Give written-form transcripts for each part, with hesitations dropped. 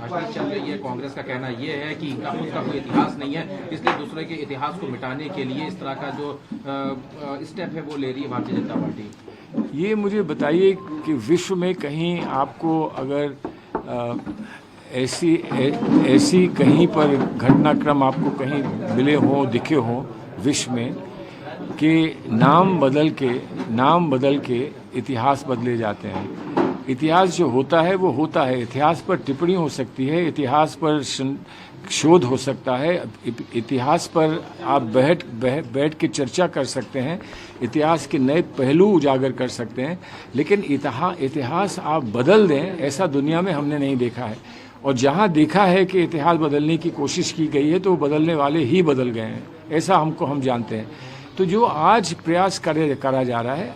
राजनीति चल रही है। कांग्रेस का कहना ये है कि इनका खुद का कोई इतिहास नहीं है, इसलिए दूसरे के इतिहास को मिटाने के लिए इस तरह का जो स्टेप है वो ले रही है भारतीय जनता पार्टी। ये मुझे बताइए कि विश्व में कहीं आपको अगर ऐसी कहीं पर घटनाक्रम आपको कहीं मिले हों, दिखे हों विश्व में कि नाम बदल के इतिहास बदले जाते हैं। इतिहास जो होता है वो होता है। इतिहास पर टिप्पणी हो सकती है, इतिहास पर शोध हो सकता है, इतिहास पर आप बैठ के चर्चा कर सकते हैं, इतिहास के नए पहलू उजागर कर सकते हैं, लेकिन इतिहास आप बदल दें ऐसा दुनिया में हमने नहीं देखा है। और जहां देखा है कि इतिहास बदलने की कोशिश की गई है तो वो बदलने वाले ही बदल गए हैं, ऐसा हम जानते हैं। तो जो आज प्रयास करा जा रहा है,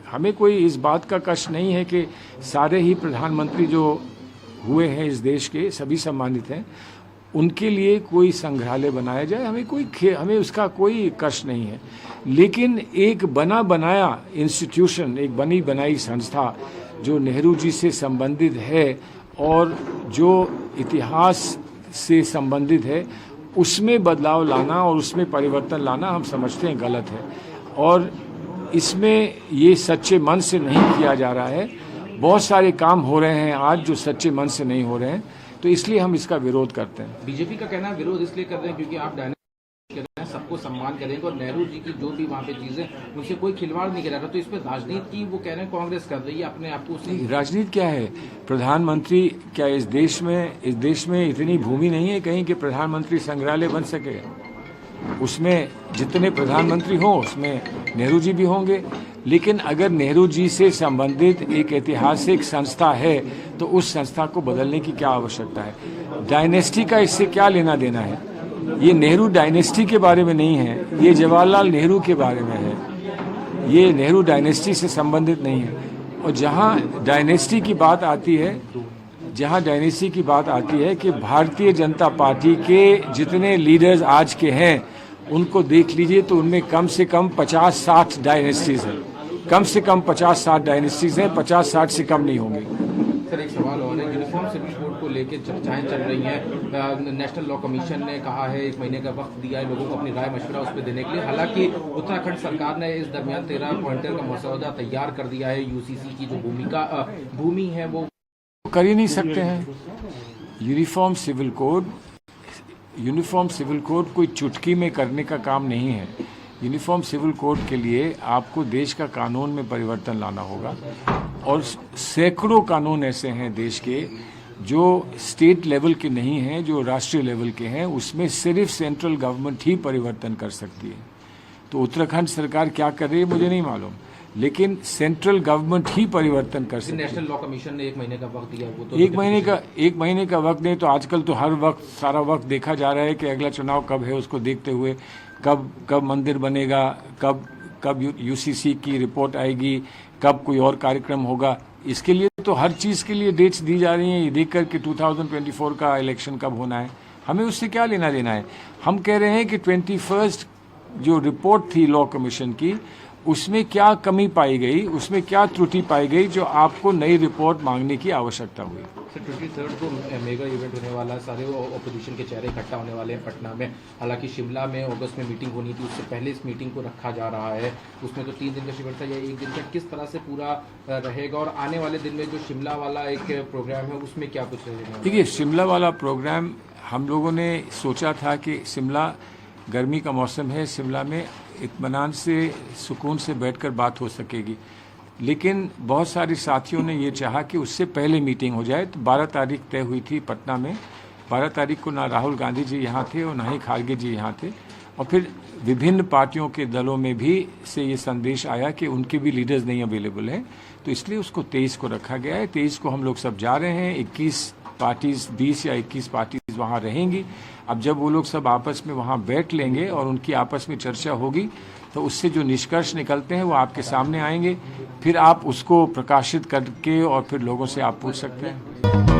हमें कोई इस बात का कष्ट नहीं है कि सारे ही प्रधानमंत्री जो हुए हैं इस देश के सभी सम्मानित हैं, उनके लिए कोई संग्रहालय बनाया जाए, हमें उसका कोई कष्ट नहीं है। लेकिन एक बना बनाया इंस्टीट्यूशन, एक बनी बनाई संस्था जो नेहरू जी से संबंधित है और जो इतिहास से संबंधित है, उसमें बदलाव लाना और उसमें परिवर्तन लाना हम समझते हैं गलत है। और इसमें ये सच्चे मन से नहीं किया जा रहा है। बहुत सारे काम हो रहे हैं आज जो सच्चे मन से नहीं हो रहे हैं, तो इसलिए हम इसका विरोध करते हैं। बीजेपी का कहना है विरोध इसलिए कर रहे हैं क्योंकि आप डायनेस्टी कर रहे हैं, सबको सम्मान करेंगे और नेहरू जी की जो भी वहाँ पे चीजें उनसे कोई खिलवाड़ नहीं करा रहा, तो इस पर राजनीति की वो कह रहे हैं कांग्रेस कर रही है अपने आप को। राजनीति क्या है? प्रधानमंत्री क्या इस देश में इतनी भूमि नहीं है कहीं कि प्रधानमंत्री संग्रहालय बन सके? उसमें जितने प्रधानमंत्री हों उसमें नेहरू जी भी होंगे। लेकिन अगर नेहरू जी से संबंधित एक ऐतिहासिक संस्था है तो उस संस्था को बदलने की क्या आवश्यकता है? डायनेस्टी का इससे क्या लेना देना है? ये नेहरू डायनेस्टी के बारे में नहीं है, ये जवाहरलाल नेहरू के बारे में है। ये नेहरू डायनेस्टी से संबंधित नहीं है। और जहाँ डायनेस्टी की बात आती है कि भारतीय जनता पार्टी के जितने लीडर्स आज के हैं उनको देख लीजिए तो उनमें कम से कम 50-60 डायनेस्टीज हैं। कम से कम 50-60 डायनेस्टीज हैं, 50-60 से कम नहीं होंगे। सर एक सवाल और है, यूनिफॉर्म सिविल कोड को लेकर चर्चाएं चल रही हैं। नेशनल लॉ कमीशन ने कहा है 1 महीने का वक्त दिया है लोगों को अपनी राय मशवरा उस पर देने के लिए। हालांकि उत्तराखंड सरकार ने इस दरमियान 13 पॉइंटर का मसौदा तैयार कर दिया है। यूसीसी की जो भूमि है वो कर ही नहीं सकते हैं। यूनिफॉर्म सिविल कोड कोई चुटकी में करने का काम नहीं है। यूनिफॉर्म सिविल कोड के लिए आपको देश का कानून में परिवर्तन लाना होगा और सैकड़ों कानून ऐसे हैं देश के जो स्टेट लेवल के नहीं हैं, जो राष्ट्रीय लेवल के हैं। उसमें सिर्फ सेंट्रल गवर्नमेंट ही परिवर्तन कर सकती है। तो उत्तराखंड सरकार क्या कर रही है मुझे नहीं मालूम, लेकिन सेंट्रल गवर्नमेंट ही परिवर्तन कर सकती है। नेशनल लॉ कमीशन ने 1 महीने का वक्त दिया, वो तो 1 महीने का वक्त नहीं तो आजकल तो हर वक्त सारा वक्त देखा जा रहा है कि अगला चुनाव कब है, उसको देखते हुए कब मंदिर बनेगा, कब यूसीसी की रिपोर्ट आएगी, कब कोई और कार्यक्रम होगा। इसके लिए तो हर चीज़ के लिए डेट्स दी जा रही हैं, ये देख कर कि 2024 का इलेक्शन कब होना है। हमें उससे क्या लेना देना है? हम कह रहे हैं कि 21 जो रिपोर्ट थी लॉ कमीशन की, उसमें क्या कमी पाई गई, उसमें क्या त्रुटि पाई गई जो आपको नई रिपोर्ट मांगने की आवश्यकता हुई। सर 23 को मेगा इवेंट होने वाला, सारे ऑपोजिशन के चेहरे इकट्ठा होने वाले हैं पटना में। हालांकि शिमला में अगस्त में मीटिंग होनी थी, उससे पहले इस मीटिंग को रखा जा रहा है। उसमें तो 3 दिन का शिविर था या 1 दिन का, किस तरह से पूरा रहेगा? और आने वाले दिन में जो शिमला वाला एक प्रोग्राम है उसमें क्या कुछ रहेगा? देखिए, शिमला वाला प्रोग्राम हम लोगों ने सोचा था कि शिमला गर्मी का मौसम है, शिमला में इत्मीनान से सुकून से बैठकर बात हो सकेगी। लेकिन बहुत सारे साथियों ने ये चाहा कि उससे पहले मीटिंग हो जाए। तो 12 तारीख तय हुई थी पटना में। 12 तारीख को ना राहुल गांधी जी यहाँ थे और ना ही खारगे जी यहाँ थे। और फिर विभिन्न पार्टियों के दलों में भी से ये संदेश आया कि उनके भी लीडर्स नहीं अवेलेबल हैं, तो इसलिए उसको 23 को रखा गया है। 23 को हम लोग सब जा रहे हैं। 20 या 21 पार्टीज वहाँ रहेंगी। अब जब वो लोग सब आपस में वहाँ बैठ लेंगे और उनकी आपस में चर्चा होगी तो उससे जो निष्कर्ष निकलते हैं वो आपके सामने आएंगे। फिर आप उसको प्रकाशित करके और फिर लोगों से आप पूछ सकते हैं।